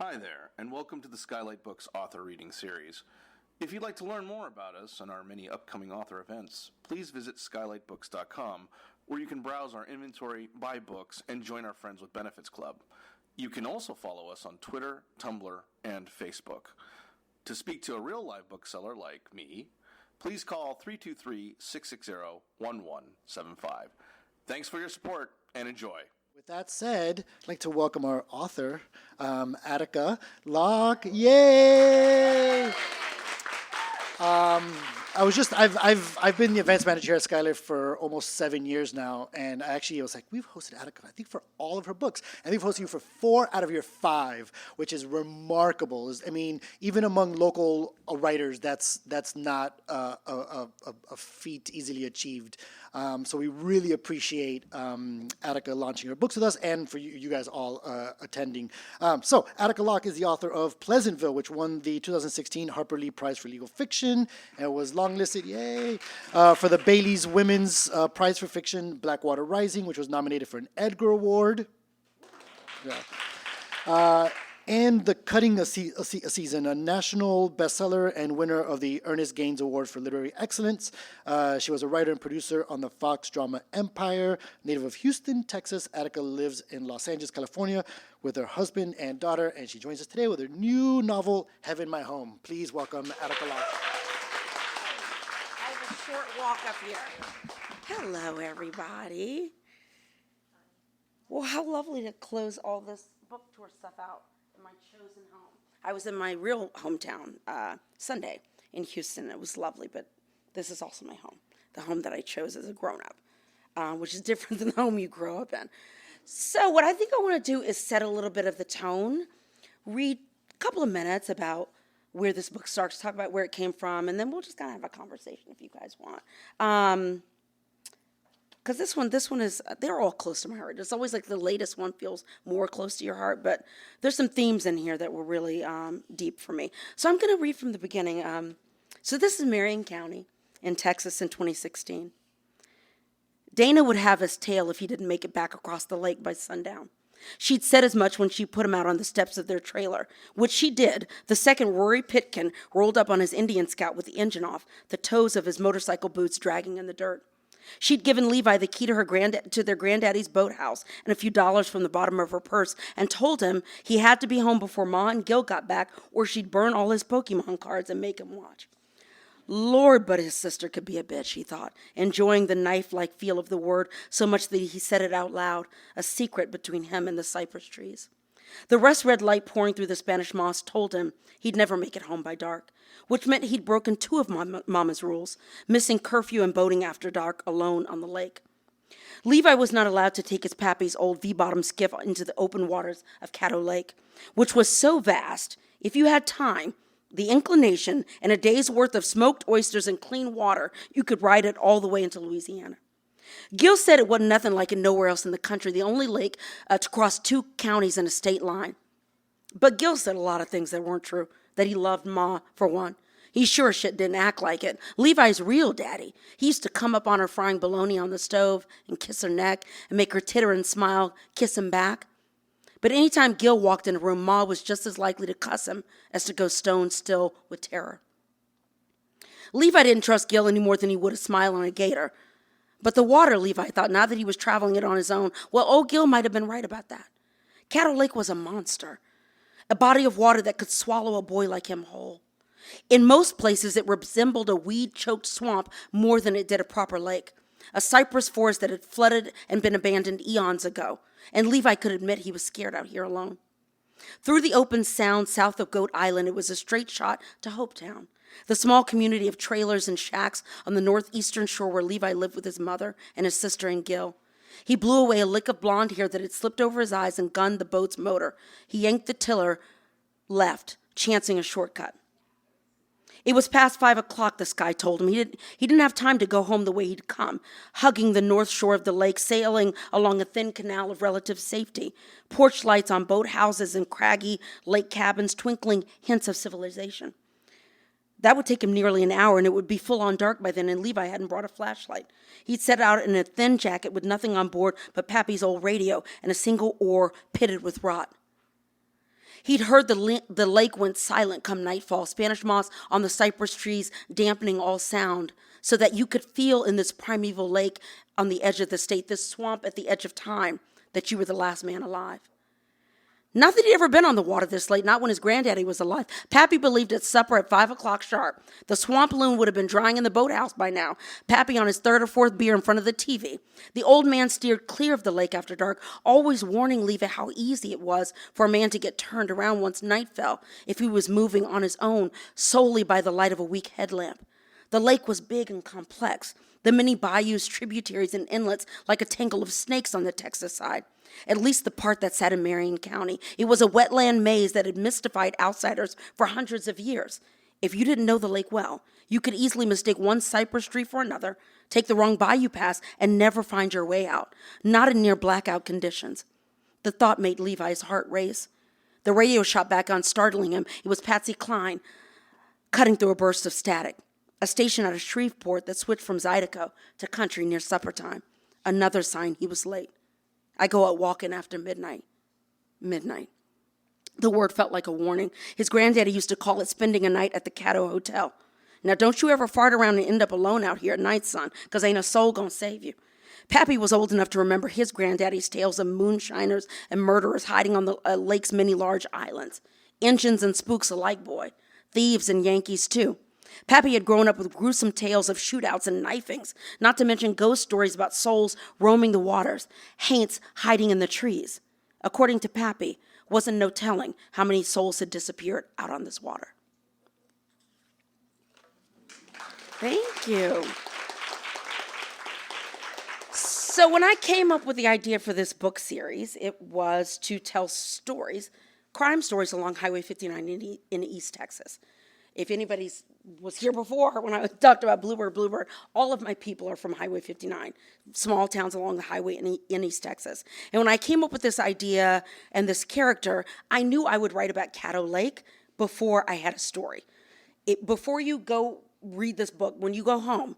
Hi there, and welcome to the Skylight Books author reading series. If you'd like to learn more about us and our many upcoming author events, please visit skylightbooks.com, where you can browse our inventory, buy books, and join our Friends with Benefits Club. You can also follow us on Twitter, Tumblr, and Facebook. To speak to a real live bookseller like me, please call 323-660-1175. Thanks for your support, and enjoy. With that said, I'd like to welcome our author, Attica, Locke. Yay! I've been the events manager here at Skylight for almost 7 years now, and I was like, we've hosted Attica, I think, for all of her books, and we've hosted you for 4 out of your 5, which is remarkable. I mean, even among local writers, that's not a feat easily achieved. So we really appreciate Attica launching her books with us, and for you guys all attending. So Attica Locke is the author of Pleasantville, which won the 2016 Harper Lee Prize for Legal Fiction, and was longlisted, yay, for the Bailey's Women's Prize for Fiction, Blackwater Rising, which was nominated for an Edgar Award. Yeah. And The Cutting a Season, a national bestseller and winner of the Ernest Gaines Award for Literary Excellence. She was a writer and producer on the Fox drama Empire. Native of Houston, Texas, Attica lives in Los Angeles, California, with her husband and daughter, and she joins us today with her new novel, Heaven My Home. Please welcome Attica Locke. I have a short walk up here. Hello, everybody. Well, how lovely to close all this book tour stuff out in my chosen home. I was in my real hometown Sunday in Houston. It was lovely, but this is also my home, the home that I chose as a grown-up, which is different than the home you grow up in. So what I think I want to do is set a little bit of the tone, read a couple of minutes about where this book starts, talk about where it came from, and then we'll just kind of have a conversation if you guys want. Because this one is, they're all close to my heart. It's always like the latest one feels more close to your heart, but there's some themes in here that were really deep for me. So I'm going to read from the beginning. So this is Marion County in Texas in 2016. Dana would have his tail if he didn't make it back across the lake by sundown. She'd said as much when she put him out on the steps of their trailer, which she did, the second Rory Pitkin rolled up on his Indian Scout with the engine off, the toes of his motorcycle boots dragging in the dirt. She'd given Levi the key to their granddaddy's boathouse and a few dollars from the bottom of her purse and told him he had to be home before Ma and Gil got back or she'd burn all his Pokemon cards and make him watch. Lord, but his sister could be a bitch, he thought, enjoying the knife-like feel of the word so much that he said it out loud, a secret between him and the cypress trees. The rust-red light pouring through the Spanish moss told him he'd never make it home by dark, which meant he'd broken 2 of Mama's rules, missing curfew and boating after dark alone on the lake. Levi was not allowed to take his pappy's old V-bottom skiff into the open waters of Caddo Lake, which was so vast, if you had time, the inclination, and a day's worth of smoked oysters and clean water, you could ride it all the way into Louisiana. Gil said it wasn't nothing like it nowhere else in the country, the only lake to cross 2 counties and a state line. But Gil said a lot of things that weren't true, that he loved Ma, for one. He sure shit didn't act like it. Levi's real daddy. He used to come up on her frying bologna on the stove and kiss her neck and make her titter and smile, kiss him back. But anytime Gil walked in a room, Ma was just as likely to cuss him as to go stone still with terror. Levi didn't trust Gil any more than he would a smile on a gator. But the water, Levi thought, now that he was traveling it on his own, well, old Gil might have been right about that. Caddo Lake was a monster, a body of water that could swallow a boy like him whole. In most places, it resembled a weed-choked swamp more than it did a proper lake, a cypress forest that had flooded and been abandoned eons ago, and Levi could admit he was scared out here alone. Through the open sound south of Goat Island, it was a straight shot to Hopetown, the small community of trailers and shacks on the northeastern shore where Levi lived with his mother and his sister and Gil. He blew away a lick of blonde hair that had slipped over his eyes and gunned the boat's motor. He yanked the tiller left, chancing a shortcut. It was past 5 o'clock, the sky told him. He didn't have time to go home the way he'd come, hugging the north shore of the lake, sailing along a thin canal of relative safety, porch lights on boat houses and craggy lake cabins, twinkling hints of civilization. That would take him nearly an hour, and it would be full on dark by then, and Levi hadn't brought a flashlight. He'd set out in a thin jacket with nothing on board but Pappy's old radio and a single oar pitted with rot. He'd heard the lake went silent come nightfall, Spanish moss on the cypress trees dampening all sound, so that you could feel in this primeval lake on the edge of the state, this swamp at the edge of time, that you were the last man alive. Not that he'd ever been on the water this late, not when his granddaddy was alive. Pappy believed at supper at 5 o'clock sharp, the swamp loon would have been drying in the boathouse by now, Pappy on his third or fourth beer in front of the TV. The old man steered clear of the lake after dark, always warning Levi how easy it was for a man to get turned around once night fell if he was moving on his own solely by the light of a weak headlamp. The lake was big and complex, the many bayous, tributaries, and inlets like a tangle of snakes on the Texas side. At least the part that sat in Marion County. It was a wetland maze that had mystified outsiders for hundreds of years. If you didn't know the lake well, you could easily mistake one cypress tree for another, take the wrong bayou pass, and never find your way out, not in near blackout conditions. The thought made Levi's heart race. The radio shot back on, startling him. It was Patsy Cline, cutting through a burst of static. A station out of Shreveport that switched from Zydeco to country near supper time. Another sign he was late. I go out walking after midnight. Midnight. The word felt like a warning. His granddaddy used to call it spending a night at the Caddo Hotel. Now, don't you ever fart around and end up alone out here at night, son, because ain't a soul gonna save you. Pappy was old enough to remember his granddaddy's tales of moonshiners and murderers hiding on the lake's many large islands. Injuns and spooks alike, boy. Thieves and Yankees, too. Pappy had grown up with gruesome tales of shootouts and knifings, not to mention ghost stories about souls roaming the waters, haints hiding in the trees. According to Pappy, wasn't no telling how many souls had disappeared out on this water. Thank you. So when I came up with the idea for this book series, it was to tell stories, crime stories along Highway 59 in East Texas. If anybody was here before, when I talked about Bluebird, all of my people are from Highway 59, small towns along the highway in East Texas. And when I came up with this idea and this character, I knew I would write about Caddo Lake before I had a story. Before you go read this book, when you go home,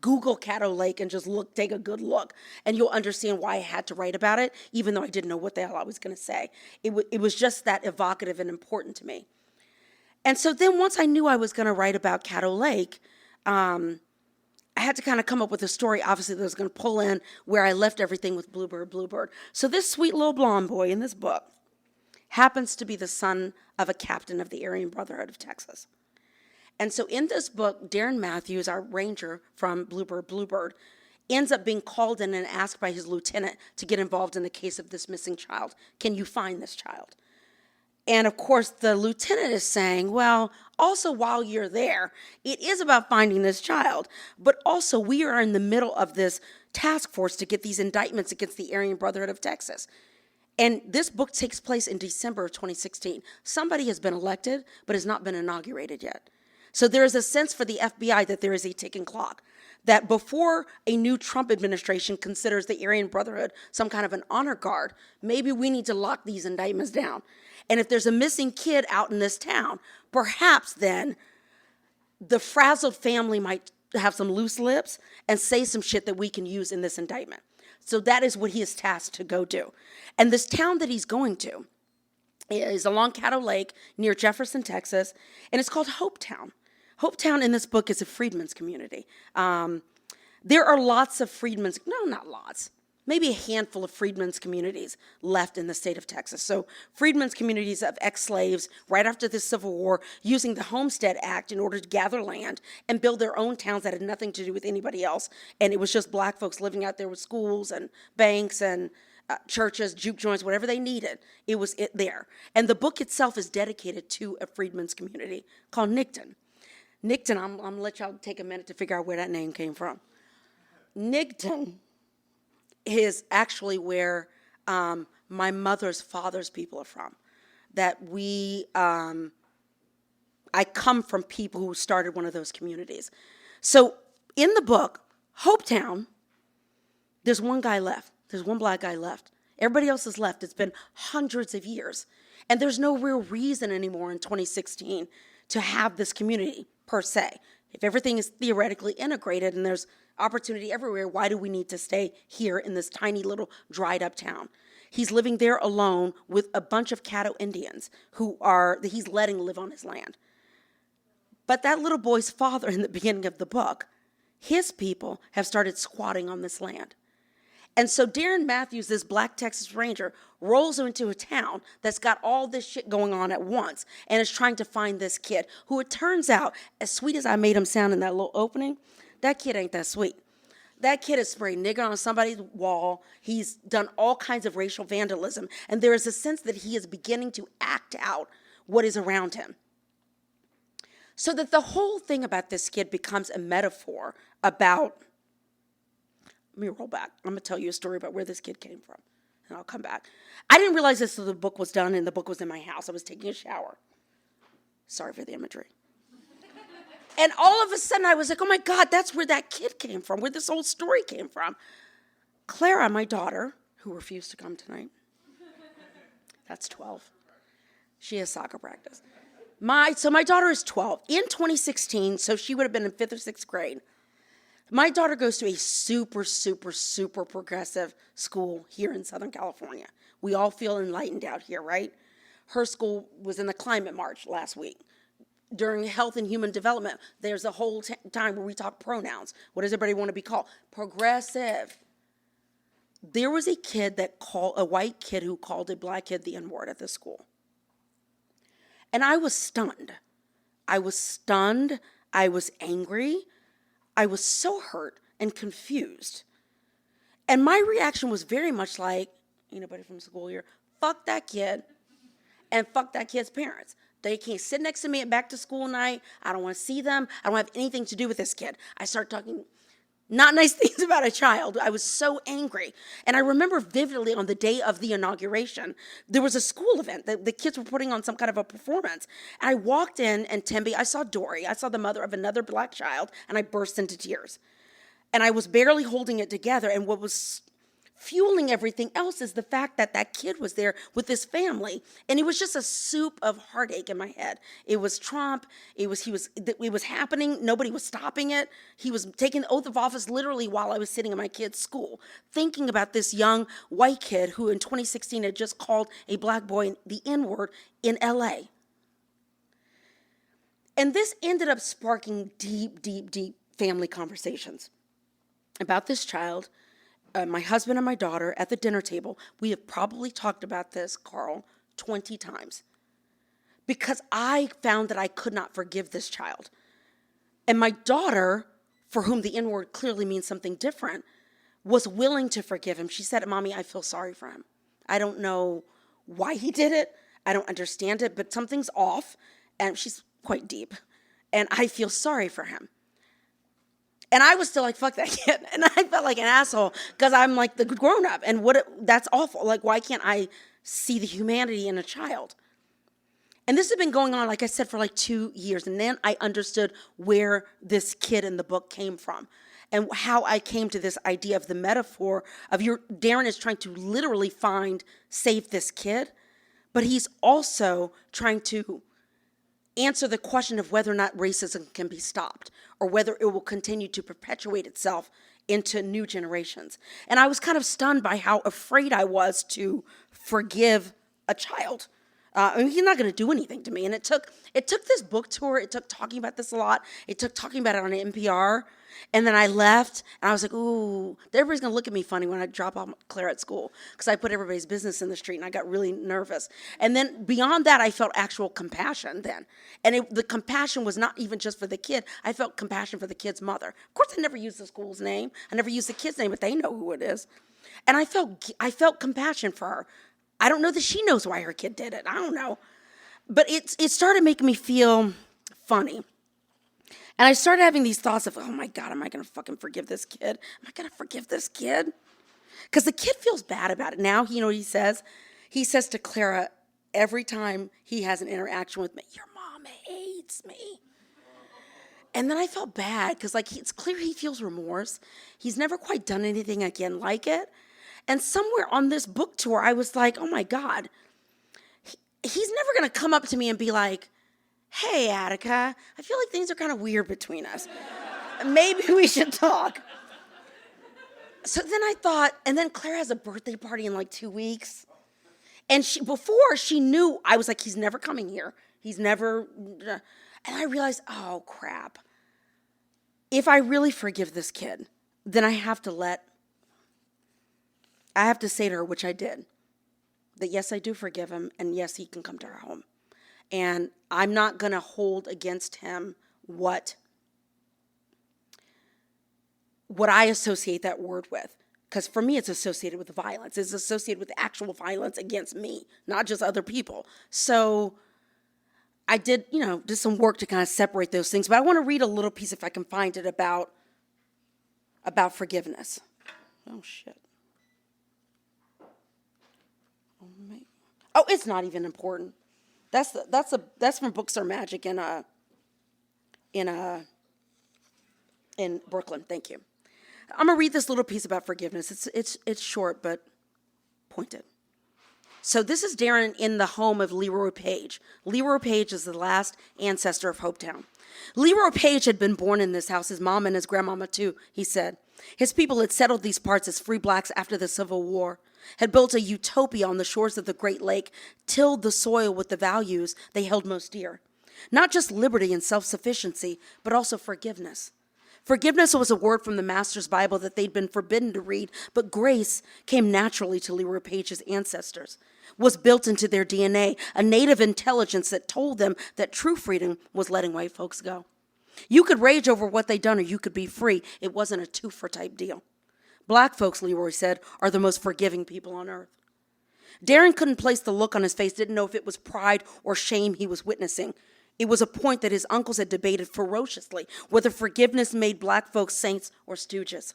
Google Caddo Lake and just take a good look, and you'll understand why I had to write about it, even though I didn't know what the hell I was going to say. It was just that evocative and important to me. And so then once I knew I was going to write about Caddo Lake, I had to kind of come up with a story, obviously, that was going to pull in where I left everything with Bluebird. So this sweet little blonde boy in this book happens to be the son of a captain of the Aryan Brotherhood of Texas. And so in this book, Darren Matthews, our ranger from Bluebird, ends up being called in and asked by his lieutenant to get involved in the case of this missing child. Can you find this child? And of course, the lieutenant is saying, well, also while you're there, it is about finding this child, but also we are in the middle of this task force to get these indictments against the Aryan Brotherhood of Texas. And this book takes place in December of 2016. Somebody has been elected, but has not been inaugurated yet. So there is a sense for the FBI that there is a ticking clock, that before a new Trump administration considers the Aryan Brotherhood some kind of an honor guard, maybe we need to lock these indictments down. And if there's a missing kid out in this town, perhaps then the frazzled family might have some loose lips and say some shit that we can use in this indictment. So that is what he is tasked to go do. And this town that he's going to is along Caddo Lake near Jefferson, Texas, and it's called Hopetown. Hopetown in this book is a freedmen's community. There are lots of freedmen's, no, not lots, maybe a handful of freedmen's communities left in the state of Texas. So freedmen's communities of ex-slaves right after the Civil War using the Homestead Act in order to gather land and build their own towns that had nothing to do with anybody else. And it was just black folks living out there with schools and banks and churches, juke joints, whatever they needed. It was there. And the book itself is dedicated to a freedmen's community called Nigton. Nigton, I'm going to let y'all take a minute to figure out where that name came from. Nigton is actually where my mother's father's people are from. That I come from people who started one of those communities. So in the book, Hopetown, there's one guy left. There's one black guy left. Everybody else is left. It's been hundreds of years. And there's no real reason anymore in 2016 to have this community per se. If everything is theoretically integrated and there's opportunity everywhere, why do we need to stay here in this tiny little dried up town? He's living there alone with a bunch of Caddo Indians that he's letting live on his land. But that little boy's father, in the beginning of the book, his people have started squatting on this land. And so Darren Matthews, this black Texas Ranger, rolls into a town that's got all this shit going on at once and is trying to find this kid, who it turns out, as sweet as I made him sound in that little opening, that kid ain't that sweet. That kid has sprayed nigger on somebody's wall. He's done all kinds of racial vandalism. And there is a sense that he is beginning to act out what is around him. So that the whole thing about this kid becomes a metaphor about, let me roll back. I'm going to tell you a story about where this kid came from, and I'll come back. I didn't realize this until the book was done and the book was in my house. I was taking a shower. Sorry for the imagery. And all of a sudden I was like, oh my God, that's where that kid came from, where this old story came from. Clara, my daughter, who refused to come tonight, that's 12. She has soccer practice. So my daughter is 12. In 2016, so she would have been in 5th or 6th grade, my daughter goes to a super, super, super progressive school here in Southern California. We all feel enlightened out here, right? Her school was in the climate march last week. During health and human development, there's a whole time where we talk pronouns. What does everybody want to be called? Progressive. There was a white kid who called a black kid the N-word at the school. And I was stunned. I was angry. I was so hurt and confused. And my reaction was very much like, anybody from school here, fuck that kid and fuck that kid's parents. They can't sit next to me at back to school night. I don't want to see them. I don't have anything to do with this kid. I start talking not nice things about a child. I was so angry. And I remember vividly on the day of the inauguration, there was a school event that the kids were putting on some kind of a performance. And I walked in, and I saw Dory. I saw the mother of another black child, and I burst into tears. And I was barely holding it together. And what was fueling everything else is the fact that that kid was there with his family, and it was just a soup of heartache in my head. It was Trump. It was happening. Nobody was stopping it. He was taking the oath of office literally while I was sitting in my kid's school, thinking about this young white kid who in 2016 had just called a black boy the N-word in LA. And this ended up sparking deep, deep, deep family conversations about this child. My husband and my daughter at the dinner table, we have probably talked about this, Carl, 20 times. Because I found that I could not forgive this child. And my daughter, for whom the N-word clearly means something different, was willing to forgive him. She said, Mommy, I feel sorry for him. I don't know why he did it. I don't understand it, but something's off. And she's quite deep. And I feel sorry for him. And I was still like, fuck that kid. And I felt like an asshole because I'm like the grown up. And that's awful. Like, why can't I see the humanity in a child? And this had been going on, like I said, for like 2 years. And then I understood where this kid in the book came from and how I came to this idea of the metaphor of Darren is trying to literally save this kid, but he's also trying to answer the question of whether or not racism can be stopped or whether it will continue to perpetuate itself into new generations. And I was kind of stunned by how afraid I was to forgive a child. He's not going to do anything to me. And it took this book tour. It took talking about this a lot. It took talking about it on NPR. And then I left, and I was like, ooh, everybody's going to look at me funny when I drop off Claire at school because I put everybody's business in the street, and I got really nervous. And then beyond that, I felt actual compassion then. And the compassion was not even just for the kid. I felt compassion for the kid's mother. Of course, I never used the school's name. I never used the kid's name, but they know who it is. And I felt compassion for her. I don't know that she knows why her kid did it. I don't know. But it started making me feel funny. And I started having these thoughts of, oh my God, am I going to fucking forgive this kid? Am I going to forgive this kid? Because the kid feels bad about it. Now, you know what he says? He says to Clara every time he has an interaction with me, your mom hates me. And then I felt bad because it's clear he feels remorse. He's never quite done anything again like it. And somewhere on this book tour, I was like, oh my God, he's never going to come up to me and be like, hey, Attica, I feel like things are kind of weird between us. Maybe we should talk. So then I thought, and then Claire has a birthday party in like 2 weeks. And before she knew, I was like, he's never coming here. He's never, and I realized, oh crap. If I really forgive this kid, then I have to say to her, which I did, that yes, I do forgive him, and yes, he can come to our home. And I'm not going to hold against him what I associate that word with. Because for me, it's associated with violence. It's associated with actual violence against me, not just other people. So I did some work to kind of separate those things. But I want to read a little piece, if I can find it, about forgiveness. Oh, shit. Oh, it's not even important. That's from Books Are Magic in Brooklyn. Thank you. I'm gonna read this little piece about forgiveness. It's short but pointed. So this is Darren in the home of Leroy Page. Leroy Page is the last ancestor of Hopetown. Leroy Page had been born in this house, his mom and his grandmama too, he said. His people had settled these parts as free blacks after the Civil War, had built a utopia on the shores of the Great Lake, tilled the soil with the values they held most dear. Not just liberty and self-sufficiency, but also forgiveness. Forgiveness was a word from the Master's Bible that they'd been forbidden to read, but grace came naturally to Leroy Page's ancestors, was built into their DNA, a native intelligence that told them that true freedom was letting white folks go. You could rage over what they'd done or you could be free. It wasn't a twofer type deal. Black folks, Leroy said, are the most forgiving people on earth. Darren couldn't place the look on his face, didn't know if it was pride or shame he was witnessing. It was a point that his uncles had debated ferociously, whether forgiveness made black folks saints or stooges.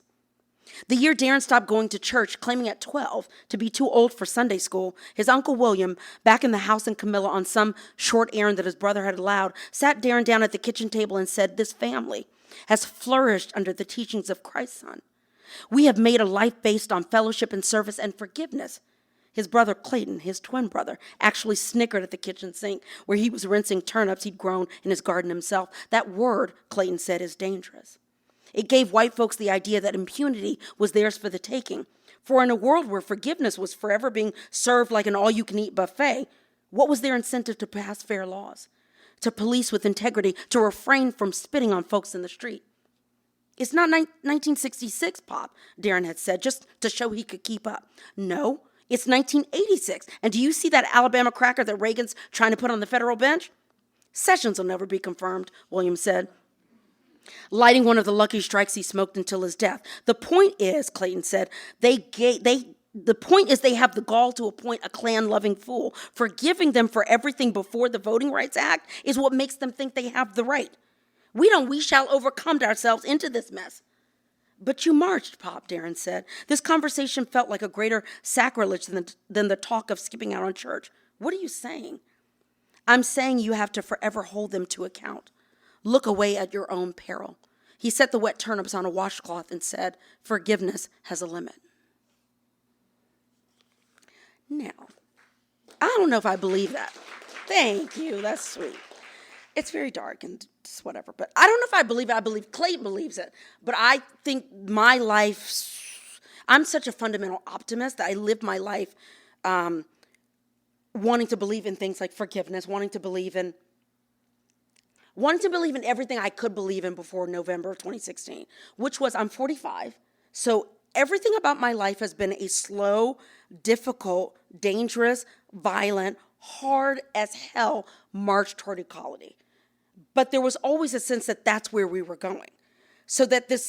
The year Darren stopped going to church, claiming at 12 to be too old for Sunday school, his Uncle William, back in the house in Camilla on some short errand that his brother had allowed, sat Darren down at the kitchen table and said, "This family has flourished under the teachings of Christ's Son. We have made a life based on fellowship and service and forgiveness." His brother Clayton, his twin brother, actually snickered at the kitchen sink where he was rinsing turnips he'd grown in his garden himself. That word, Clayton said, is dangerous. It gave white folks the idea that impunity was theirs for the taking. For in a world where forgiveness was forever being served like an all-you-can-eat buffet, what was their incentive to pass fair laws, to police with integrity, to refrain from spitting on folks in the street? It's not 1966, Pop, Darren had said, just to show he could keep up. No. It's 1986, and do you see that Alabama cracker that Reagan's trying to put on the federal bench? Sessions will never be confirmed, William said, lighting one of the Lucky Strikes he smoked until his death. The point is, Clayton said, they have the gall to appoint a Klan-loving fool. Forgiving them for everything before the Voting Rights Act is what makes them think they have the right. We shall overcome ourselves into this mess. But you marched, Pop, Darren said. This conversation felt like a greater sacrilege than the talk of skipping out on church. What are you saying? I'm saying you have to forever hold them to account. Look away at your own peril. He set the wet turnips on a washcloth and said, forgiveness has a limit. Now, I don't know if I believe that. Thank you, that's sweet. It's very dark and just whatever, but I don't know if I believe it. I believe Clayton believes it, but I think my life, I'm such a fundamental optimist that I live my life wanting to believe in things like forgiveness, wanting to believe in everything I could believe in before November of 2016, which was, I'm 45, so everything about my life has been a slow, difficult, dangerous, violent, hard as hell march toward equality. But there was always a sense that that's where we were going. So that it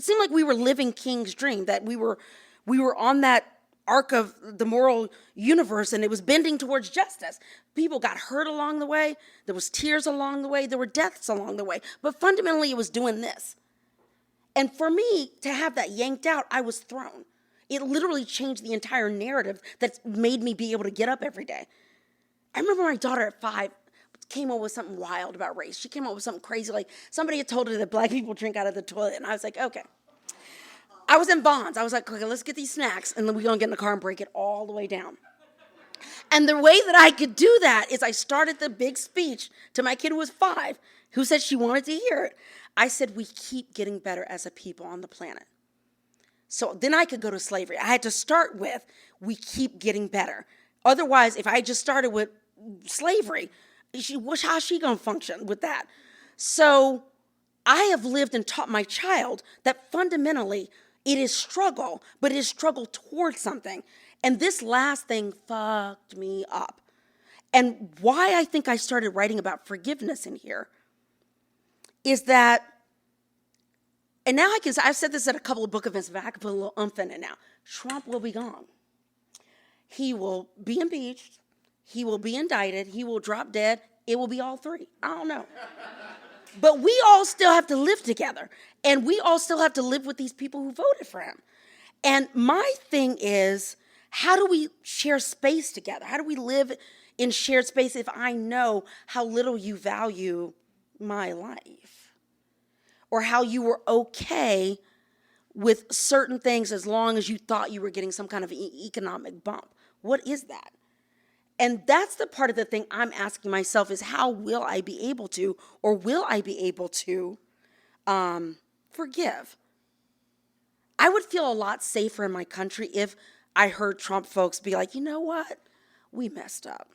seemed like we were living King's dream, that we were on that arc of the moral universe and it was bending towards justice. People got hurt along the way. There was tears along the way. There were deaths along the way. But fundamentally, it was doing this. And for me to have that yanked out, I was thrown. It literally changed the entire narrative that made me be able to get up every day. I remember my daughter at 5 came up with something wild about race. She came up with something crazy, like somebody had told her that black people drink out of the toilet. And I was like, okay. I was in bonds. I was like, okay, let's get these snacks, and then we're going to get in the car and break it all the way down. And the way that I could do that is I started the big speech to my kid who was 5, who said she wanted to hear it. I said, we keep getting better as a people on the planet. So then I could go to slavery. I had to start with, we keep getting better. Otherwise, if I just started with slavery, how's she going to function with that? So I have lived and taught my child that fundamentally it is struggle, but it is struggle towards something. And this last thing fucked me up. And why I think I started writing about forgiveness in here is that, and now I've said this at a couple of book events, but I can put a little umph in it now. Trump will be gone. He will be impeached. He will be indicted. He will drop dead. It will be all three. I don't know. But we all still have to live together. And we all still have to live with these people who voted for him. And my thing is, how do we share space together? How do we live in shared space if I know how little you value my life? Or how you were okay with certain things as long as you thought you were getting some kind of economic bump. What is that? And that's the part of the thing I'm asking myself is how will I be able to, or will I be able to forgive? I would feel a lot safer in my country if I heard Trump folks be like, you know what? We messed up.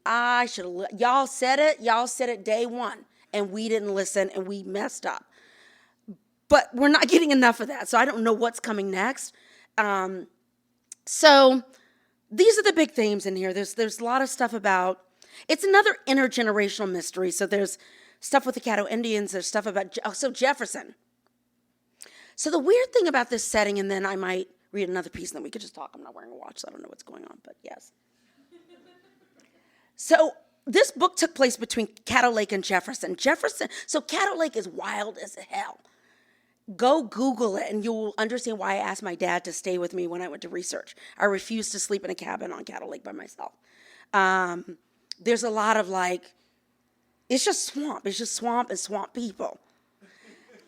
Y'all said it day one, and we didn't listen, and we messed up. But we're not getting enough of that, so I don't know what's coming next. So these are the big themes in here. There's a lot of stuff about, it's another intergenerational mystery. So there's stuff with the Caddo Indians, there's stuff about, Jefferson. So the weird thing about this setting, and then I might read another piece, and then we could just talk. I'm not wearing a watch, so I don't know what's going on, but yes. So this book took place between Caddo Lake and Jefferson. So Caddo Lake is wild as hell. Go Google it, and you'll understand why I asked my dad to stay with me when I went to research. I refused to sleep in a cabin on Caddo Lake by myself. There's a lot of it's just swamp. It's just swamp and swamp people.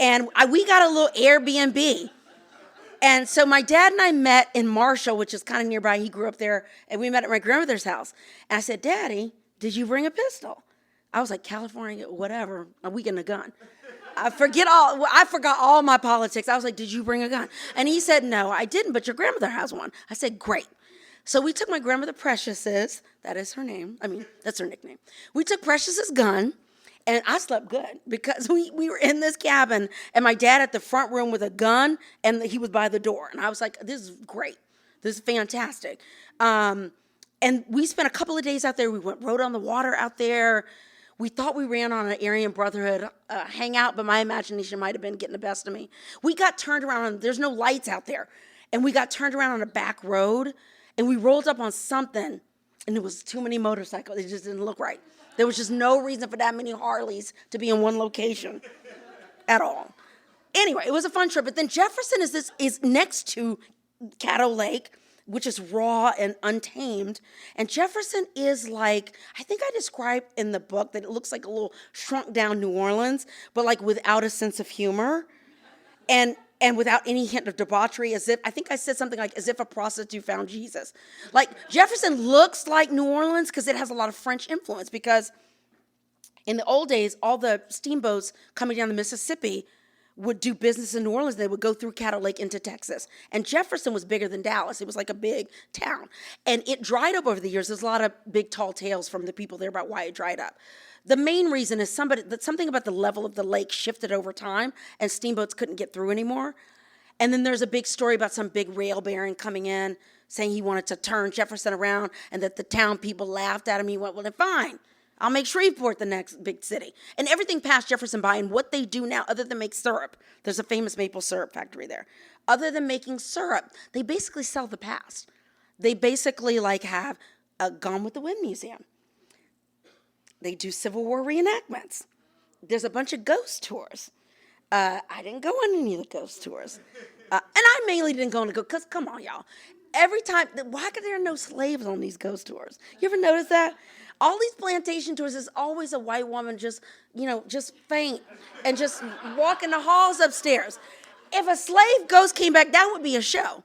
And we got a little Airbnb. And so my dad and I met in Marshall, which is kind of nearby. He grew up there, and we met at my grandmother's house. And I said, Daddy, did you bring a pistol? I was like, California, whatever, we getting a gun. I forgot all my politics. I was like, did you bring a gun? And he said, no, I didn't, but your grandmother has one. I said, great. So we took my grandmother Precious's, that is her name. I mean, that's her nickname. We took Precious's gun, and I slept good because we were in this cabin, and my dad at the front room with a gun, and he was by the door. And I was like, this is great. This is fantastic. And we spent a couple of days out there. We rode on the water out there. We thought we ran on an Aryan Brotherhood hangout, but my imagination might have been getting the best of me. We got turned around, there's no lights out there. And we got turned around on a back road, and we rolled up on something, and there was too many motorcycles. It just didn't look right. There was just no reason for that many Harleys to be in one location at all. Anyway, it was a fun trip. But then Jefferson is next to Caddo Lake, which is raw and untamed. And Jefferson is I think I described in the book that it looks like a little shrunk down New Orleans, but without a sense of humor and without any hint of debauchery, I think I said something as if a prostitute found Jesus. Jefferson looks like New Orleans because it has a lot of French influence, because in the old days, all the steamboats coming down the Mississippi would do business in New Orleans. They would go through Caddo Lake into Texas. And Jefferson was bigger than Dallas. It was like a big town. And it dried up over the years. There's a lot of big, tall tales from the people there about why it dried up. The main reason is something about the level of the lake shifted over time, and steamboats couldn't get through anymore. And then there's a big story about some big rail baron coming in, saying he wanted to turn Jefferson around, and that the town people laughed at him. He went, well, then fine. I'll make Shreveport the next big city. And everything passed Jefferson by, and what they do now, other than make syrup, there's a famous maple syrup factory there. Other than making syrup, they basically sell the past. They basically have a Gone with the Wind museum. They do Civil War reenactments. There's a bunch of ghost tours. I didn't go on any of the ghost tours. And I mainly didn't go on because come on, y'all. Every time, why could there no slaves on these ghost tours? You ever notice that? All these plantation tours is always a white woman just faint and just walking the halls upstairs. If a slave ghost came back, that would be a show.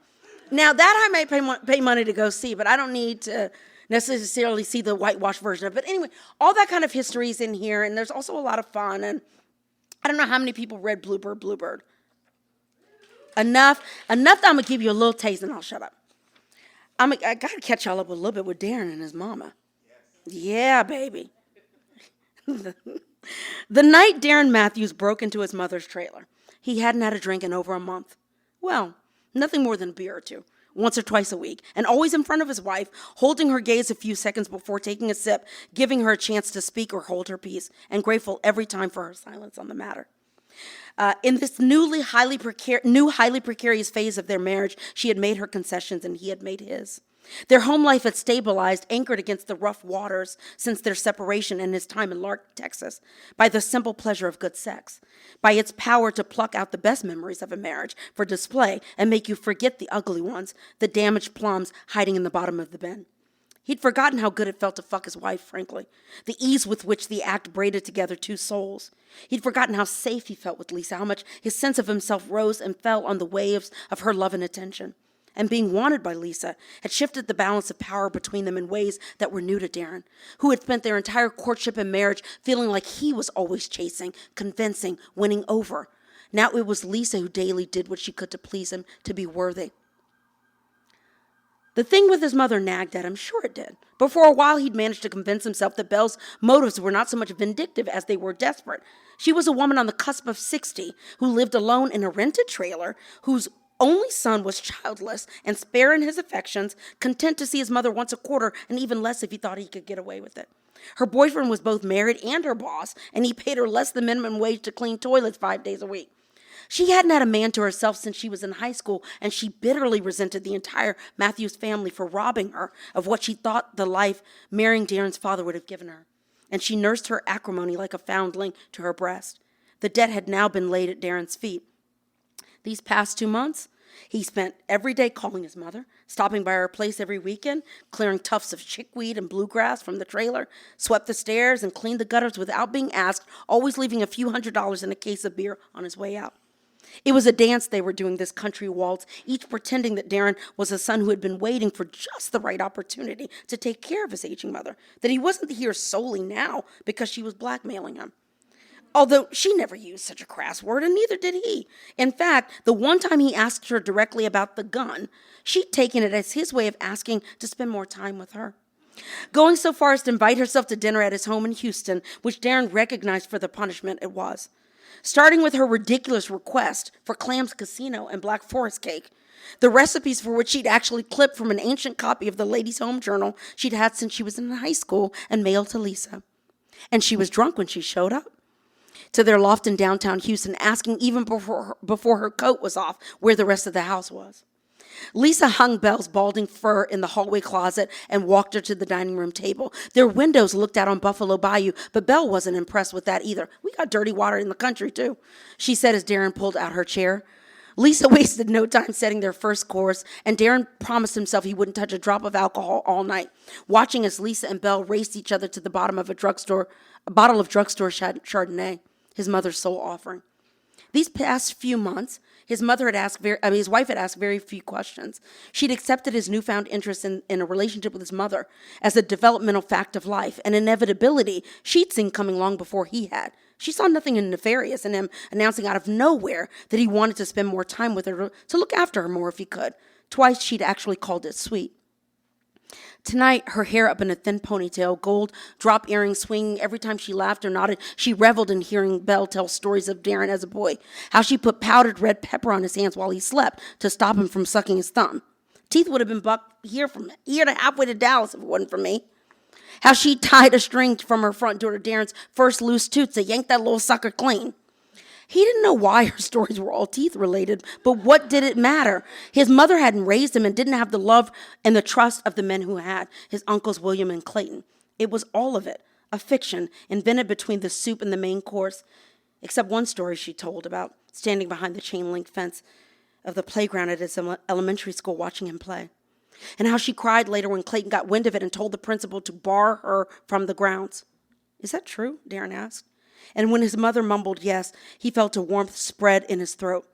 Now, that I might pay money to go see, but I don't need to necessarily see the whitewashed version of it. But anyway, all that kind of history is in here, and there's also a lot of fun. And I don't know how many people read Bluebird. Enough that I'm going to give you a little taste and I'll shut up. I got to catch y'all up a little bit with Darren and his mama. Yeah, baby. The night Darren Matthews broke into his mother's trailer, he hadn't had a drink in over a month. Well, nothing more than a beer or two, once or twice a week, and always in front of his wife, holding her gaze a few seconds before taking a sip, giving her a chance to speak or hold her peace, and grateful every time for her silence on the matter. In this new highly precarious phase of their marriage, she had made her concessions and he had made his. Their home life had stabilized, anchored against the rough waters since their separation and his time in Locke, Texas, by the simple pleasure of good sex, by its power to pluck out the best memories of a marriage for display and make you forget the ugly ones, the damaged plums hiding in the bottom of the bin. He'd forgotten how good it felt to fuck his wife, frankly, the ease with which the act braided together two souls. He'd forgotten how safe he felt with Lisa, how much his sense of himself rose and fell on the waves of her love and attention. And being wanted by Lisa had shifted the balance of power between them in ways that were new to Darren, who had spent their entire courtship and marriage feeling like he was always chasing, convincing, winning over. Now it was Lisa who daily did what she could to please him, to be worthy. The thing with his mother nagged at him, sure it did. But for a while he'd managed to convince himself that Belle's motives were not so much vindictive as they were desperate. She was a woman on the cusp of 60 who lived alone in a rented trailer, whose only son was childless and spare in his affections, content to see his mother once a quarter and even less if he thought he could get away with it. Her boyfriend was both married and her boss, and he paid her less than minimum wage to clean toilets 5 days a week. She hadn't had a man to herself since she was in high school, and she bitterly resented the entire Matthews family for robbing her of what she thought the life marrying Darren's father would have given her. And she nursed her acrimony like a foundling to her breast. The debt had now been laid at Darren's feet. These past 2 months, he spent every day calling his mother, stopping by her place every weekend, clearing tufts of chickweed and bluegrass from the trailer, swept the stairs and cleaned the gutters without being asked, always leaving a few $100s in a case of beer on his way out. It was a dance they were doing, this country waltz, each pretending that Darren was a son who had been waiting for just the right opportunity to take care of his aging mother, that he wasn't here solely now because she was blackmailing him. Although she never used such a crass word, and neither did he. In fact, the one time he asked her directly about the gun, she'd taken it as his way of asking to spend more time with her. Going so far as to invite herself to dinner at his home in Houston, which Darren recognized for the punishment it was. Starting with her ridiculous request for clams casino and Black Forest cake, the recipes for which she'd actually clipped from an ancient copy of the Ladies' Home Journal she'd had since she was in high school and mailed to Lisa. And she was drunk when she showed up to their loft in downtown Houston, asking even before her coat was off where the rest of the house was. Lisa hung Belle's balding fur in the hallway closet and walked her to the dining room table. Their windows looked out on Buffalo Bayou, but Belle wasn't impressed with that either. We got dirty water in the country, too, she said as Darren pulled out her chair. Lisa wasted no time setting their first course, and Darren promised himself he wouldn't touch a drop of alcohol all night, watching as Lisa and Belle raced each other to the bottom of a bottle of drugstore Chardonnay, his mother's sole offering. These past few months, his wife had asked very few questions. She'd accepted his newfound interest in a relationship with his mother as a developmental fact of life, an inevitability she'd seen coming long before he had. She saw nothing nefarious in him announcing out of nowhere that he wanted to spend more time with her, to look after her more if he could. Twice she'd actually called it sweet. Tonight, her hair up in a thin ponytail, gold drop earrings swinging every time she laughed or nodded, she reveled in hearing Belle tell stories of Darren as a boy, how she put powdered red pepper on his hands while he slept to stop him from sucking his thumb. Teeth would have been bucked here to halfway to Dallas if it wasn't for me. How she tied a string from her front door to Darren's first loose tooth to yank that little sucker clean. He didn't know why her stories were all teeth-related, but what did it matter? His mother hadn't raised him and didn't have the love and the trust of the men who had, his uncles William and Clayton. It was all of it, a fiction invented between the soup and the main course, except one story she told about standing behind the chain-link fence of the playground at his elementary school watching him play, and how she cried later when Clayton got wind of it and told the principal to bar her from the grounds. Is that true? Darren asked. And when his mother mumbled yes, he felt a warmth spread in his throat.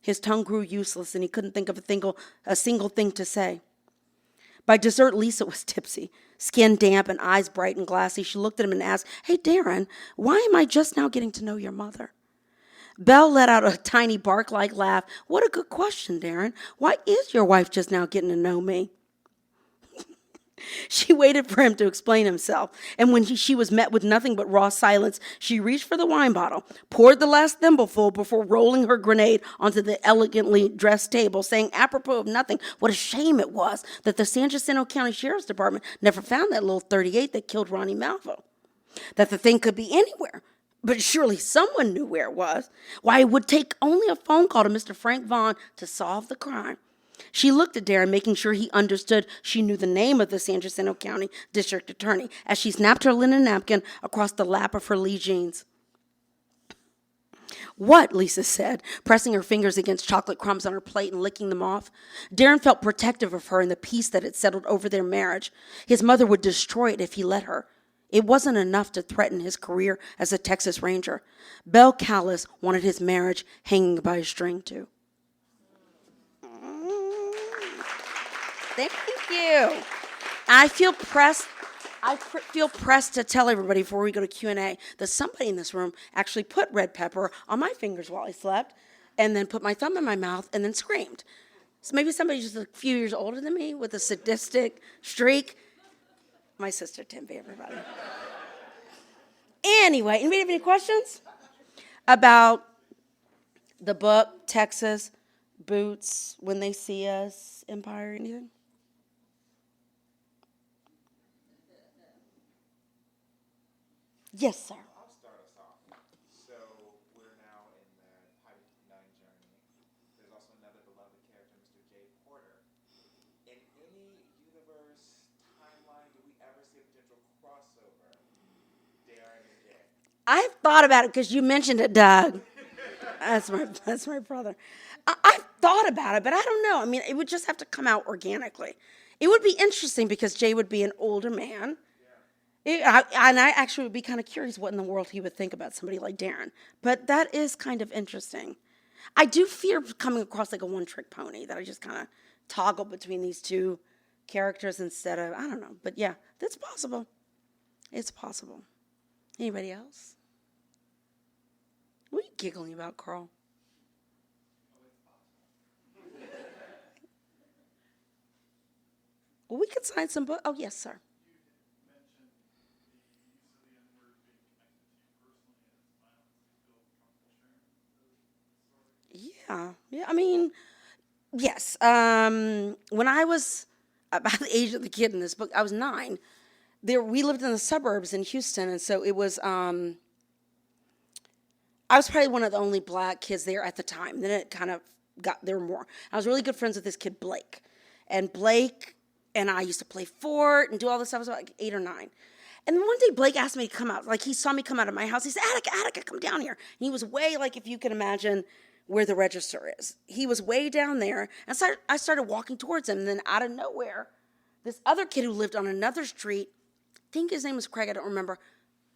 His tongue grew useless, and he couldn't think of a single thing to say. By dessert, Lisa was tipsy, skin damp and eyes bright and glassy. She looked at him and asked, "Hey, Darren, why am I just now getting to know your mother?" Belle let out a tiny bark-like laugh. What a good question, Darren. Why is your wife just now getting to know me? She waited for him to explain himself, and when she was met with nothing but raw silence, she reached for the wine bottle, poured the last thimbleful before rolling her grenade onto the elegantly dressed table, saying apropos of nothing, what a shame it was that the San Jacinto County Sheriff's Department never found that little .38 that killed Ronnie Malvo. That the thing could be anywhere, but surely someone knew where it was. Why, it would take only a phone call to Mr. Frank Vaughn to solve the crime. She looked at Darren, making sure he understood she knew the name of the San Jacinto County District Attorney, as she snapped her linen napkin across the lap of her Lee jeans. What? Lisa said, pressing her fingers against chocolate crumbs on her plate and licking them off. Darren felt protective of her and the peace that had settled over their marriage. His mother would destroy it if he let her. It wasn't enough to threaten his career as a Texas Ranger. Belle Callis wanted his marriage hanging by a string, too. Thank you. I feel pressed to tell everybody before we go to Q&A that somebody in this room actually put red pepper on my fingers while I slept and then put my thumb in my mouth and then screamed. So maybe somebody just a few years older than me with a sadistic streak. My sister Timby, everybody. Anyway, anybody have any questions about the book, Texas, Boots, When They See Us, Empire, anything? Yes, sir. I'll start us off. So we're now in the Highway 59 journey. There's also another beloved character, Mr. J. Porter. In any universe timeline, do we ever see a potential crossover? Darren and Jay. I've thought about it because you mentioned it, Doug. That's my brother. I've thought about it, but I don't know. I mean, it would just have to come out organically. It would be interesting because Jay would be an older man. And I actually would be kind of curious what in the world he would think about somebody like Darren. But that is kind of interesting. I do fear coming across like a one-trick pony, that I just kind of toggle between these two characters instead of, I don't know. But yeah, that's possible. It's possible. Anybody else? What are you giggling about, Carl? Well, we could sign some books. Oh, yes, sir. Yeah. I mean, yes. When I was about the age of the kid in this book, I was 9. We lived in the suburbs in Houston, and so it was. I was probably one of the only black kids there at the time. Then it kind of there were more. I was really good friends with this kid Blake, and Blake and I used to play fort and do all this stuff. I was about like 8 or 9. And then one day Blake asked me to come out. Like, he saw me come out of my house. He said, Attica, come down here. And he was way, like, if you can imagine where the register is. He was way down there. And so I started walking towards him. And then out of nowhere, this other kid who lived on another street, I think his name was Craig, I don't remember,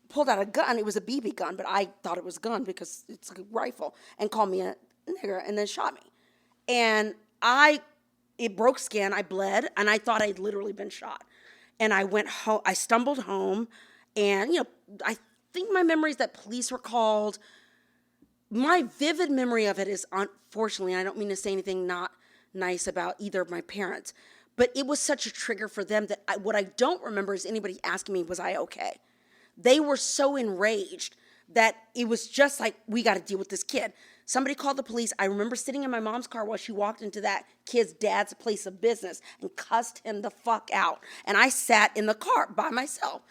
pulled out a gun. It was a BB gun, but I thought it was a gun because it's a rifle, and called me a nigger and then shot me. And it broke skin. I bled, and I thought I'd literally been shot. And I went home. I stumbled home, and, I think my memory is that police were called. My vivid memory of it is, unfortunately, I don't mean to say anything not nice about either of my parents, but it was such a trigger for them that what I don't remember is anybody asking me, was I okay? They were so enraged that it was just like, we got to deal with this kid. Somebody called the police. I remember sitting in my mom's car while she walked into that kid's dad's place of business and cussed him the fuck out. And I sat in the car by myself.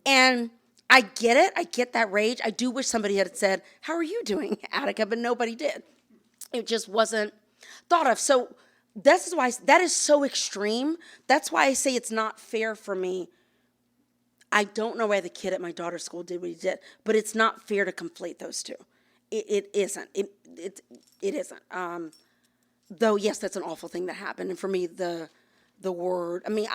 And I get it. I get that rage. I do wish somebody had said, how are you doing, Attica? But nobody did. It just wasn't thought of. So this is why that is so extreme. That's why I say it's not fair for me. I don't know why the kid at my daughter's school did what he did, but it's not fair to conflate those two. It isn't. It isn't. Though, yes, that's an awful thing that happened. And for me, the word, I mean,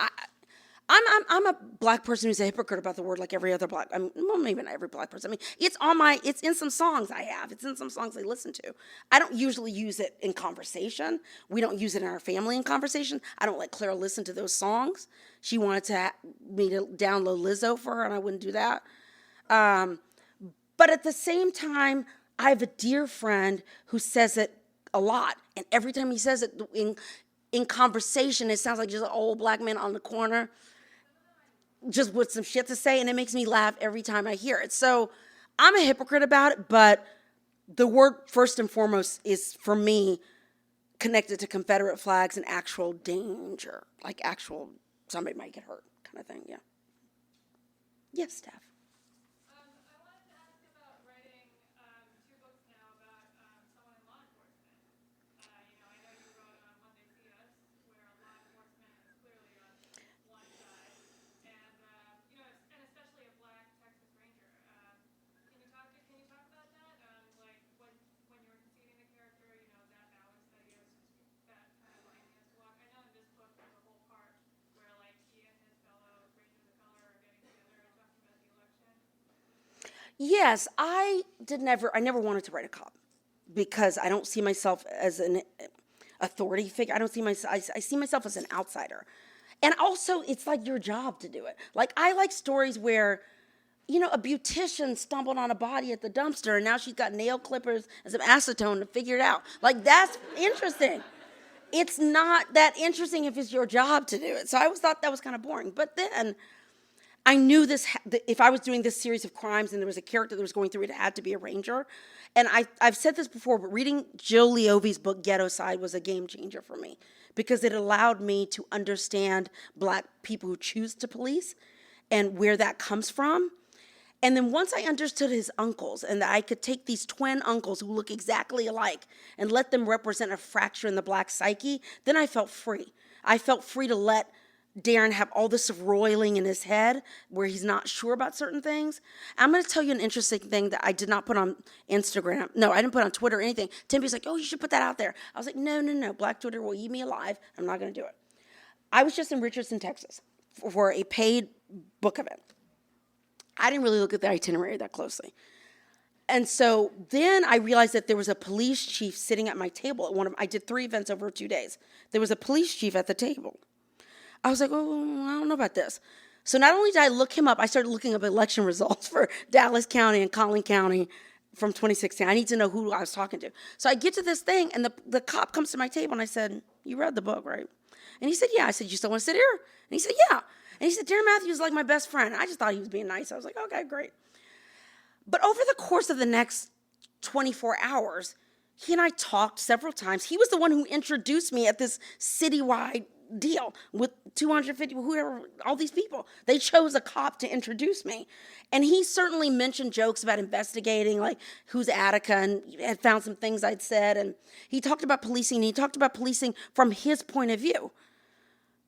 I'm a black person who's a hypocrite about the word like every other black, well, maybe not every black person. I mean, it's in some songs I have. It's in some songs I listen to. I don't usually use it in conversation. We don't use it in our family in conversation. I don't let Clara listen to those songs. She wanted me to download Lizzo for her, and I wouldn't do that. But at the same time, I have a dear friend who says it a lot. And every time he says it in conversation, it sounds like just an old black man on the corner, just with some shit to say. And it makes me laugh every time I hear it. So I'm a hypocrite about it, but the word first and foremost is, for me, connected to Confederate flags and actual danger, like actual somebody might get hurt kind of thing. Yeah. Yes, Steph. I wanted to ask about writing 2 books now about someone in law enforcement. I know you wrote When They See Us, where law enforcement is clearly on one side, and and especially a black Texas Ranger. Can you talk about that? Like when you were conceiving the character, that balance that he has, that kind of line he has to walk. I know in this book there's a whole part where like he and his fellow Rangers of color are getting together and talking about the election. Yes, I never wanted to write a cop because I don't see myself as an authority figure. I see myself as an outsider. And also, it's like your job to do it. Like, I like stories where, a beautician stumbled on a body at the dumpster and now she's got nail clippers and some acetone to figure it out. Like, that's interesting. It's not that interesting if it's your job to do it. So I always thought that was kind of boring. But then I knew if I was doing this series of crimes and there was a character that was going through it, it had to be a ranger. And I've said this before, but reading Jill Leovey's book, Ghetto Side, was a game changer for me because it allowed me to understand black people who choose to police and where that comes from. And then once I understood his uncles and that I could take these twin uncles who look exactly alike and let them represent a fracture in the black psyche, then I felt free. I felt free to let Darren have all this roiling in his head where he's not sure about certain things. I'm going to tell you an interesting thing that I did not put on Instagram. No, I didn't put on Twitter or anything. Timmy's like, oh, you should put that out there. I was like, no. Black Twitter will eat me alive. I'm not going to do it. I was just in Richardson, Texas for a paid book event. I didn't really look at the itinerary that closely. And so then I realized that there was a police chief sitting at my table at I did 3 events over 2 days. There was a police chief at the table. I was like, oh, I don't know about this. So not only did I look him up, I started looking up election results for Dallas County and Collin County from 2016. I need to know who I was talking to. So I get to this thing, and the cop comes to my table, and I said, you read the book, right? And he said, yeah. I said, you still want to sit here? And he said, yeah. And he said, Darren Matthews is like my best friend. I just thought he was being nice. I was like, okay, great. But over the course of the next 24 hours, he and I talked several times. He was the one who introduced me at this citywide deal with 250, whoever, all these people. They chose a cop to introduce me. And he certainly mentioned jokes about investigating, like who's Attica, and had found some things I'd said. And he talked about policing, and he talked about policing from his point of view,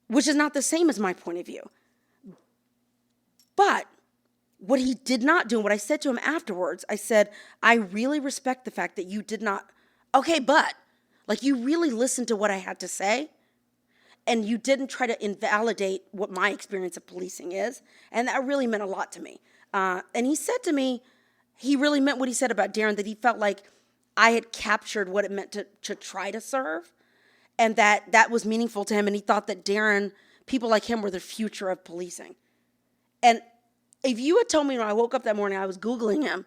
which is not the same as my point of view. But what he did not do, and what I said to him afterwards, I said, I really respect the fact that you did not, okay, but, like, you really listened to what I had to say, and you didn't try to invalidate what my experience of policing is. And that really meant a lot to me. And he said to me, he really meant what he said about Darren, that he felt like I had captured what it meant to try to serve, and that was meaningful to him. And he thought that Darren, people like him, were the future of policing. And if you had told me when I woke up that morning, I was Googling him,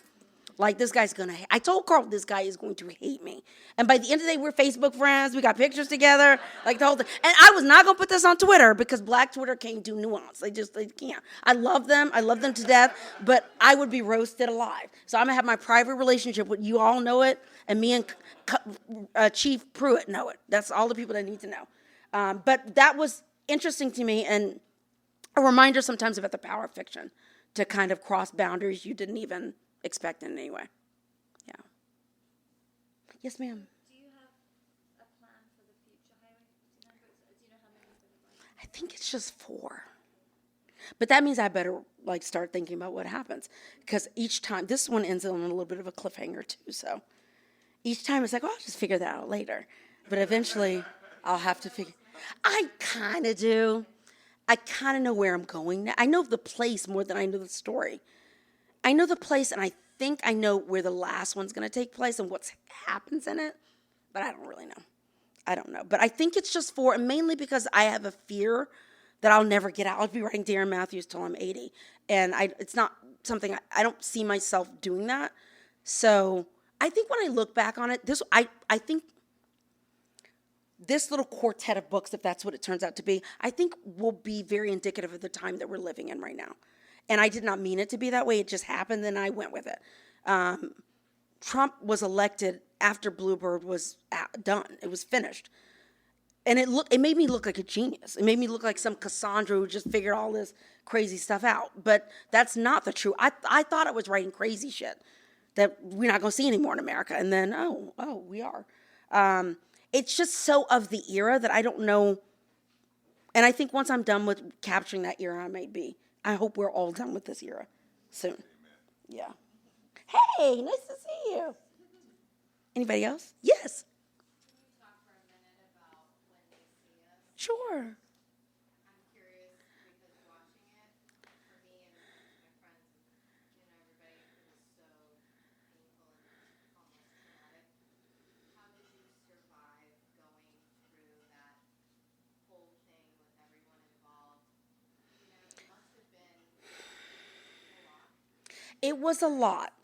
like, this guy's going to hate. I told Carl, this guy is going to hate me. And by the end of the day, we're Facebook friends. We got pictures together, like the whole thing. And I was not going to put this on Twitter because Black Twitter can't do nuance. They can't. I love them to death, but I would be roasted alive. So I'm going to have my private relationship with you all know it, and me and Chief Pruitt know it. That's all the people that need to know. But that was interesting to me, and a reminder sometimes about the power of fiction to kind of cross boundaries you didn't even expect in any way. Yeah. Yes, ma'am. Do you have a plan for the future Highway 59 books? Do you know how many you're going to write? I think it's just 4. But that means I better start thinking about what happens. Because each time, this one ends on a little bit of a cliffhanger too. So each time it's like, oh, I'll just figure that out later. But eventually I'll have to figure. I kind of do. I kind of know where I'm going now. I know the place more than I know the story. I know the place, and I think I know where the last one's going to take place and what happens in it, but I don't really know. I don't know. But I think it's just 4, and mainly because I have a fear that I'll never get out. I'll be writing Darren Matthews till I'm 80, and it's not something I don't see myself doing that. So I think when I look back on it, I think this little quartet of books, if that's what it turns out to be, I think will be very indicative of the time that we're living in right now. And I did not mean it to be that way. It just happened, and I went with it. Trump was elected after Bluebird was done. It was finished. And it made me look like a genius. It made me look like some Cassandra who just figured all this crazy stuff out. But that's not the truth. I thought I was writing crazy shit that we're not going to see anymore in America. And then, we are. It's just so of the era that I don't know. And I think once I'm done with capturing that era, I hope we're all done with this era soon. Amen. Yeah. Hey, nice to see you. Anybody else? Yes. Can you talk for a minute about when they see us? Sure. I'm curious because watching it, for me and my friends, everybody, it was so painful and almost traumatic. How did you survive going through that whole thing with everyone involved? It must have been a lot. It was a lot.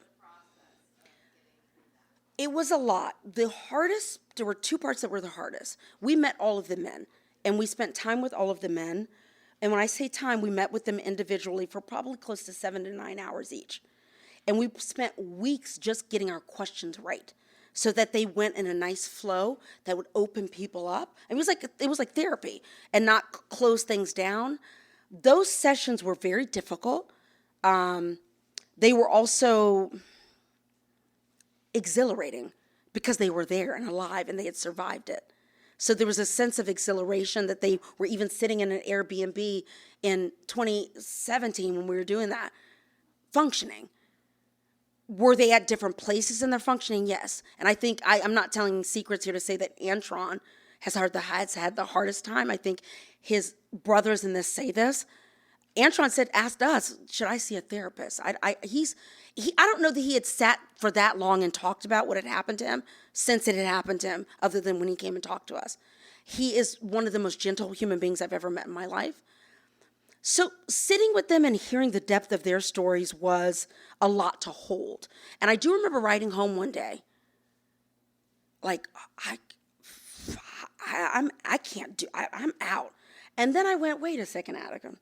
It was a lot. There were two parts that were the hardest. We met all of the men, and we spent time with all of the men. And when I say time, we met with them individually for probably close to 7 to 9 hours each. And we spent weeks just getting our questions right so that they went in a nice flow that would open people up. It was like therapy and not close things down. Those sessions were very difficult. They were also exhilarating because they were there and alive and they had survived it. So there was a sense of exhilaration that they were even sitting in an Airbnb in 2017 when we were doing that, functioning. Were they at different places in their functioning? Yes. And I think I'm not telling secrets here to say that Antron has had the hardest time. I think his brothers in this say this. Antron asked us, should I see a therapist? I don't know that he had sat for that long and talked about what had happened to him since it had happened to him, other than when he came and talked to us. He is one of the most gentle human beings I've ever met in my life. So sitting with them and hearing the depth of their stories was a lot to hold. And I do remember riding home one day, like, I'm out. And then I went, wait a second, Attica.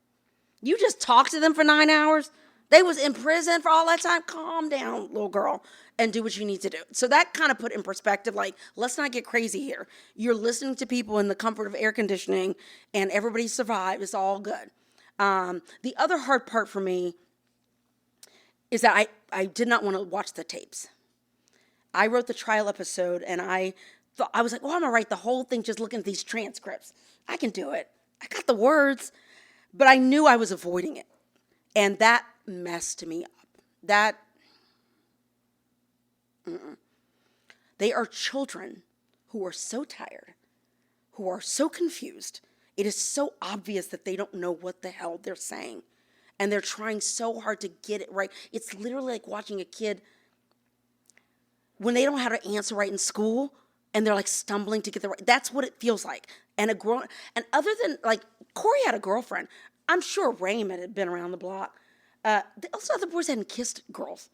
You just talked to them for 9 hours? They was in prison for all that time? Calm down, little girl, and do what you need to do. So that kind of put in perspective, like, let's not get crazy here. You're listening to people in the comfort of air conditioning, and everybody survived. It's all good. The other hard part for me is that I did not want to watch the tapes. I wrote the trial episode, and I was like, I'm going to write the whole thing just looking at these transcripts. I can do it. I got the words. But I knew I was avoiding it. And that messed me up. They are children who are so tired, who are so confused. It is so obvious that they don't know what the hell they're saying. And they're trying so hard to get it right. It's literally like watching a kid when they don't know how to answer right in school and they're like stumbling to get the right. That's what it feels like. And other than, like, Corey had a girlfriend. I'm sure Raymond had been around the block. Also, other boys hadn't kissed girls.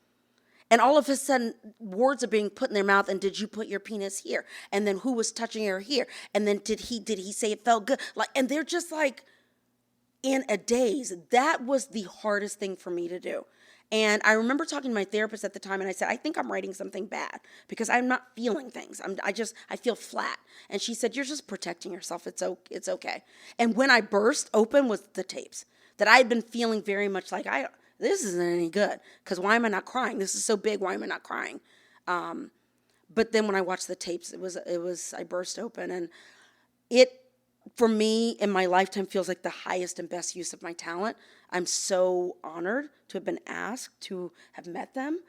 And all of a sudden, words are being put in their mouth, and did you put your penis here? And then who was touching her here? And then did he say it felt good? Like, and they're just like in a daze. That was the hardest thing for me to do. And I remember talking to my therapist at the time, and I said, I think I'm writing something bad because I'm not feeling things. I feel flat. And she said, you're just protecting yourself. It's okay. And when I burst open was the tapes that I had been feeling very much like, this isn't any good because why am I not crying? This is so big. Why am I not crying? But then when I watched the tapes, I burst open, and it, for me, in my lifetime, feels like the highest and best use of my talent. I'm so honored to have been asked to have met them.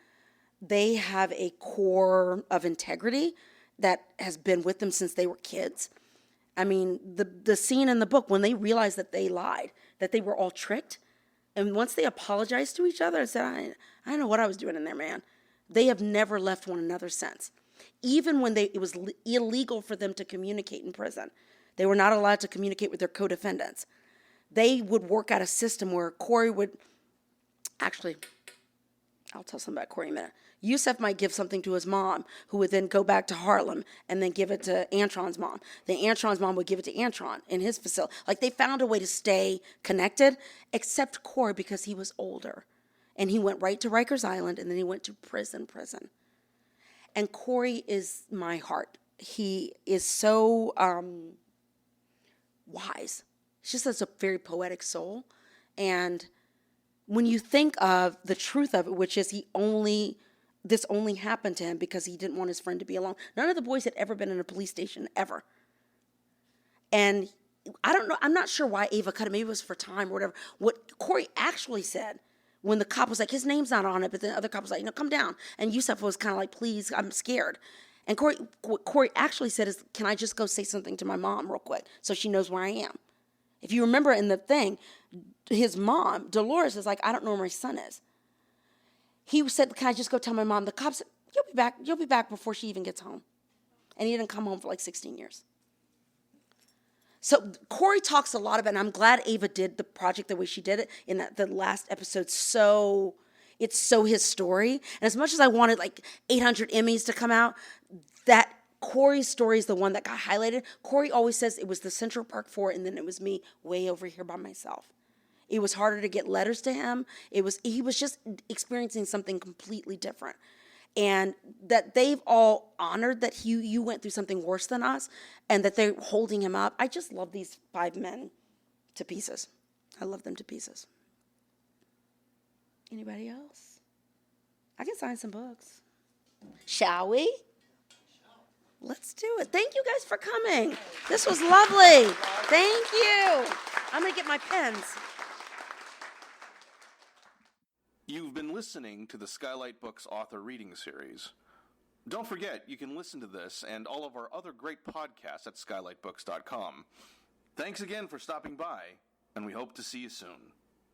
They have a core of integrity that has been with them since they were kids. I mean, the scene in the book, when they realized that they lied, that they were all tricked, and once they apologized to each other and said, I don't know what I was doing in there, man, they have never left one another since. Even when it was illegal for them to communicate in prison. They were not allowed to communicate with their co-defendants. They would work out a system where Corey would, actually, I'll tell something about Corey in a minute. Yusef might give something to his mom, who would then go back to Harlem and then give it to Antron's mom. Then Antron's mom would give it to Antron in his facility. Like, they found a way to stay connected, except Corey, because he was older. And he went right to Rikers Island, and then he went to prison. And Corey is my heart. He is so wise. He just has a very poetic soul. And when you think of the truth of it, which is this only happened to him because he didn't want his friend to be alone. None of the boys had ever been in a police station, ever. And I don't know, I'm not sure why Ava cut him. Maybe it was for time or whatever. What Corey actually said when the cop was like, his name's not on it, but the other cop was like, come down. And Yusef was kind of like, please, I'm scared. And what Corey actually said is, can I just go say something to my mom real quick so she knows where I am? If you remember in the thing, his mom, Dolores, is like, I don't know where my son is. He said, can I just go tell my mom? The cop said, you'll be back before she even gets home. And he didn't come home for like 16 years. So Corey talks a lot about, and I'm glad Ava did the project the way she did it in the last episode. It's so his story. And as much as I wanted like 800 Emmys to come out, that Corey's story is the one that got highlighted. Corey always says it was the Central Park 4, and then it was me way over here by myself. It was harder to get letters to him. He was just experiencing something completely different. And that they've all honored that you went through something worse than us, and that they're holding him up. I just love these 5 men to pieces. I love them to pieces. Anybody else? I can sign some books. Shall we? Let's do it. Thank you guys for coming. This was lovely. Thank you. I'm going to get my pens. You've been listening to the Skylight Books author reading series. Don't forget, you can listen to this and all of our other great podcasts at skylightbooks.com. Thanks again for stopping by, and we hope to see you soon.